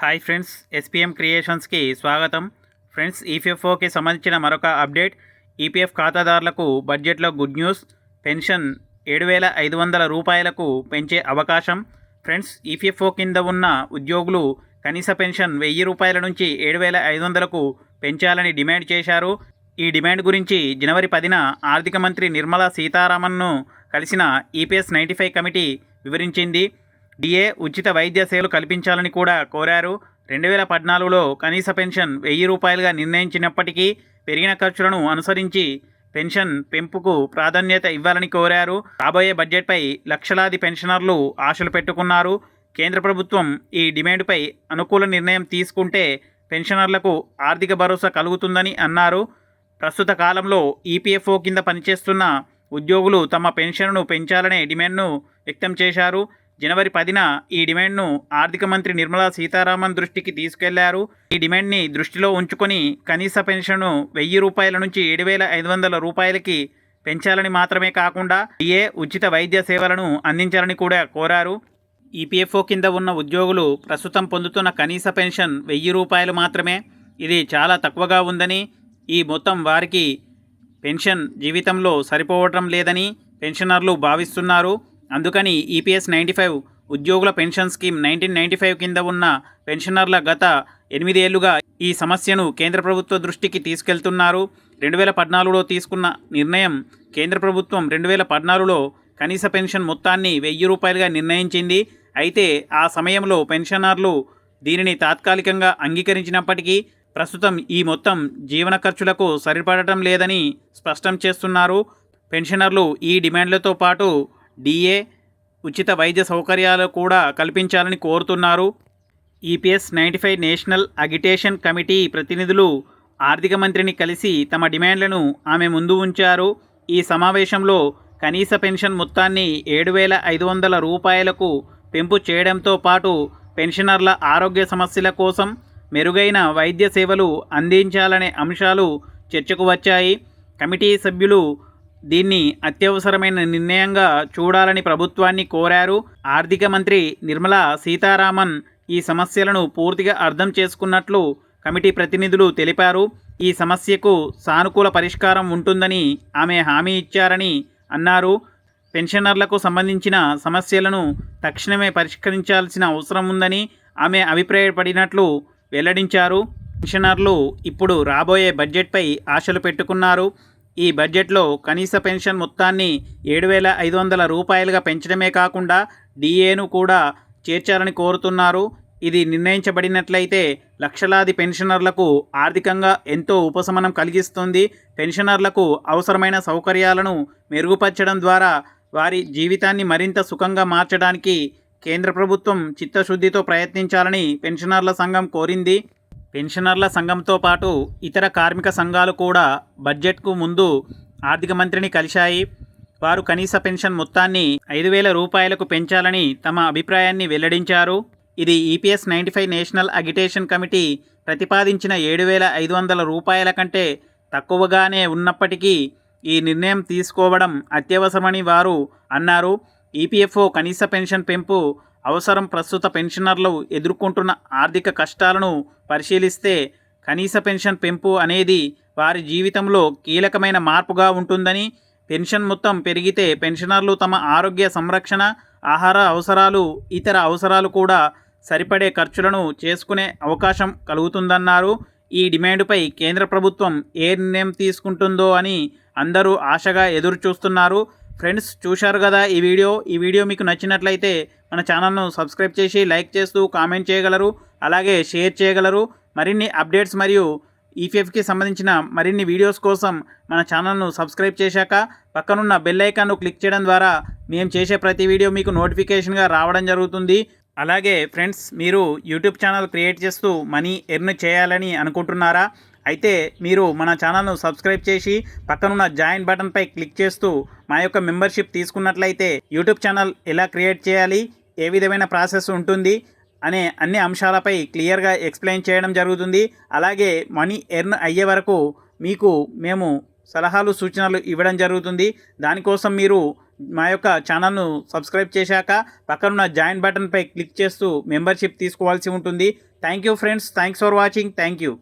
Hi friends, SPM క్రియేషన్స్కి స్వాగతం. Friends, ఈపీఎఫ్ఓకి సంబంధించిన మరొక అప్డేట్. ఈపీఎఫ్ ఖాతాదారులకు బడ్జెట్లో గుడ్ న్యూస్. పెన్షన్ 7,500 రూపాయలకు పెంచే అవకాశం. ఫ్రెండ్స్, ఈపీఎఫ్ఓ కింద ఉన్న ఉద్యోగులు కనీస పెన్షన్ 1000 రూపాయల నుంచి 7,500కు పెంచాలని డిమాండ్ చేశారు. ఈ డిమాండ్ గురించి జనవరి 10న ఆర్థిక మంత్రి నిర్మలా సీతారామన్ను కలిసిన ఈపీఎస్ 95 కమిటీ వివరించింది. డిఏ ఉచిత వైద్య సేవలు కల్పించాలని కూడా కోరారు. 2014లో కనీస పెన్షన్ 1000 రూపాయలుగా నిర్ణయించినప్పటికీ పెరిగిన ఖర్చులను అనుసరించి పెన్షన్ పెంపుకు ప్రాధాన్యత ఇవ్వాలని కోరారు. రాబోయే బడ్జెట్పై లక్షలాది పెన్షనర్లు ఆశలు పెట్టుకున్నారు. కేంద్ర ప్రభుత్వం ఈ డిమాండ్పై అనుకూల నిర్ణయం తీసుకుంటే పెన్షనర్లకు ఆర్థిక భరోసా కలుగుతుందని అన్నారు. ప్రస్తుత కాలంలో ఈపీఎఫ్ఓ కింద పనిచేస్తున్న ఉద్యోగులు తమ పెన్షన్ను పెంచాలనే డిమాండ్ను వ్యక్తం చేశారు. జనవరి 10న ఈ డిమాండ్ను ఆర్థిక మంత్రి నిర్మలా సీతారామన్ దృష్టికి తీసుకెళ్లారు. ఈ డిమాండ్ని దృష్టిలో ఉంచుకొని కనీస పెన్షన్ను 1000 రూపాయల నుంచి 7,500 రూపాయలకి పెంచాలని మాత్రమే కాకుండా డిఏ ఉచిత వైద్య సేవలను అందించాలని కూడా కోరారు. ఈపీఎఫ్ఓ కింద ఉన్న ఉద్యోగులు ప్రస్తుతం పొందుతున్న కనీస పెన్షన్ 1000 రూపాయలు మాత్రమే. ఇది చాలా తక్కువగా ఉందని, ఈ మొత్తం వారికి పెన్షన్ జీవితంలో సరిపోవటం లేదని పెన్షనర్లు భావిస్తున్నారు. అందుకని ఈపీఎస్ 95 ఉద్యోగుల పెన్షన్ స్కీమ్ 1995 కింద ఉన్న పెన్షనర్ల గత 8 ఏళ్లుగా ఈ సమస్యను కేంద్ర ప్రభుత్వ దృష్టికి తీసుకెళ్తున్నారు. 2014లో తీసుకున్న నిర్ణయం. కేంద్ర ప్రభుత్వం 2014లో కనీస పెన్షన్ మొత్తాన్ని 1000 రూపాయలుగా నిర్ణయించింది. అయితే ఆ సమయంలో పెన్షనర్లు దీనిని తాత్కాలికంగా అంగీకరించినప్పటికీ ప్రస్తుతం ఈ మొత్తం జీవన ఖర్చులకు సరిపడటం లేదని స్పష్టం చేస్తున్నారు. పెన్షనర్లు ఈ డిమాండ్లతో పాటు డిఏ ఉచిత వైద్య సౌకర్యాలు కూడా కల్పించాలని కోరుతున్నారు. ఈపీఎస్ 95 నేషనల్ అగిటేషన్ కమిటీ ప్రతినిధులు ఆర్థిక మంత్రిని కలిసి తమ డిమాండ్లను ఆమె ముందు ఉంచారు. ఈ సమావేశంలో కనీస పెన్షన్ మొత్తాన్ని 7,500 రూపాయలకు పెంపు చేయడంతో పాటు పెన్షనర్ల ఆరోగ్య సమస్యల కోసం మెరుగైన వైద్య సేవలు అందించాలనే అంశాలు చర్చకు వచ్చాయి. కమిటీ సభ్యులు దీన్ని అత్యవసరమైన నిర్ణయంగా చూడాలని ప్రభుత్వాన్ని కోరారు. ఆర్థిక మంత్రి నిర్మలా సీతారామన్ ఈ సమస్యలను పూర్తిగా అర్థం చేసుకున్నట్లు కమిటీ ప్రతినిధులు తెలిపారు. ఈ సమస్యకు సానుకూల పరిష్కారం ఉంటుందని ఆమె హామీ ఇచ్చారని అన్నారు. పెన్షనర్లకు సంబంధించిన సమస్యలను తక్షణమే పరిష్కరించాల్సిన అవసరం ఉందని ఆమె అభిప్రాయపడినట్లు వెల్లడించారు. పెన్షనర్లు ఇప్పుడు రాబోయే బడ్జెట్పై ఆశలు పెట్టుకున్నారు. ఈ బడ్జెట్లో కనీస పెన్షన్ మొత్తాన్ని 7,500 రూపాయలుగా పెంచడమే కాకుండా డిఏను కూడా చేర్చాలని కోరుతున్నారు. ఇది నిర్ణయించబడినట్లయితే లక్షలాది పెన్షనర్లకు ఆర్థికంగా ఎంతో ఉపశమనం కలిగిస్తుంది. పెన్షనర్లకు అవసరమైన సౌకర్యాలను మెరుగుపరచడం ద్వారా వారి జీవితాన్ని మరింత సుఖంగా మార్చడానికి కేంద్ర ప్రభుత్వం చిత్తశుద్ధితో ప్రయత్నించాలని పెన్షనర్ల సంఘం కోరింది. పెన్షనర్ల సంఘంతో పాటు ఇతర కార్మిక సంఘాలు కూడా బడ్జెట్కు ముందు ఆర్థిక మంత్రిని కలిశాయి. వారు కనీస పెన్షన్ మొత్తాన్ని 5,000 రూపాయలకు పెంచాలని తమ అభిప్రాయాన్ని వెల్లడించారు. ఇది ఈపీఎస్ 95 నేషనల్ అగిటేషన్ కమిటీ ప్రతిపాదించిన 7,500 రూపాయల కంటే తక్కువగానే ఉన్నప్పటికీ ఈ నిర్ణయం తీసుకోవడం అత్యవసరమని వారు అన్నారు. ఈపీఎఫ్ఓ కనీస పెన్షన్ పెంపు అవసరం. ప్రస్తుత పెన్షనర్లు ఎదుర్కొంటున్న ఆర్థిక కష్టాలను పరిశీలిస్తే కనీస పెన్షన్ పెంపు అనేది వారి జీవితంలో కీలకమైన మార్పుగా ఉంటుందని, పెన్షన్ మొత్తం పెరిగితే పెన్షనర్లు తమ ఆరోగ్య సంరక్షణ, ఆహార అవసరాలు, ఇతర అవసరాలు కూడా సరిపడే ఖర్చులను చేసుకునే అవకాశం కలుగుతుందన్నారు. ఈ డిమాండ్పై కేంద్ర ప్రభుత్వం ఏ నిర్ణయం తీసుకుంటుందో అని అందరూ ఆశగా ఎదురు చూస్తున్నారు. ఫ్రెండ్స్, చూశారు కదా ఈ వీడియో మీకు నచ్చినట్లయితే మన ఛానల్ను సబ్స్క్రైబ్ చేసి లైక్ చేస్తూ కామెంట్ చేయగలరు. అలాగే షేర్ చేయగలరు. మరిన్ని అప్డేట్స్ మరియు ఈపీఎఫ్కి సంబంధించిన మరిన్ని వీడియోస్ కోసం మన ఛానల్ను సబ్స్క్రైబ్ చేశాక పక్కనున్న బెల్ ఐకాన్ను క్లిక్ చేయడం ద్వారా మేము చేసే ప్రతి వీడియో మీకు నోటిఫికేషన్గా రావడం జరుగుతుంది. అలాగే ఫ్రెండ్స్, మీరు యూట్యూబ్ ఛానల్ క్రియేట్ చేస్తూ మనీ ఎర్న్ చేయాలని అనుకుంటున్నారా? అయితే మీరు మన ఛానల్ను సబ్స్క్రైబ్ చేసి పక్కనున్న జాయిన్ బటన్పై క్లిక్ చేస్తూ మా యొక్క మెంబర్షిప్ తీసుకున్నట్లయితే యూట్యూబ్ ఛానల్ ఎలా క్రియేట్ చేయాలి, ఏ విధమైన ప్రాసెస్ ఉంటుంది అనే అన్ని అంశాలపై క్లియర్గా ఎక్స్ప్లెయిన్ చేయడం జరుగుతుంది. అలాగే మనీ ఎర్న్ అయ్యే వరకు మీకు మేము సలహాలు సూచనలు ఇవ్వడం జరుగుతుంది. దానికోసం మీరు మా యొక్క ఛానల్ను సబ్స్క్రైబ్ చేశాక పక్కనున్న జాయిన్ బటన్పై క్లిక్ చేస్తూ మెంబర్షిప్ తీసుకోవాల్సి ఉంటుంది. Thank you friends. Thanks for watching. Thank you.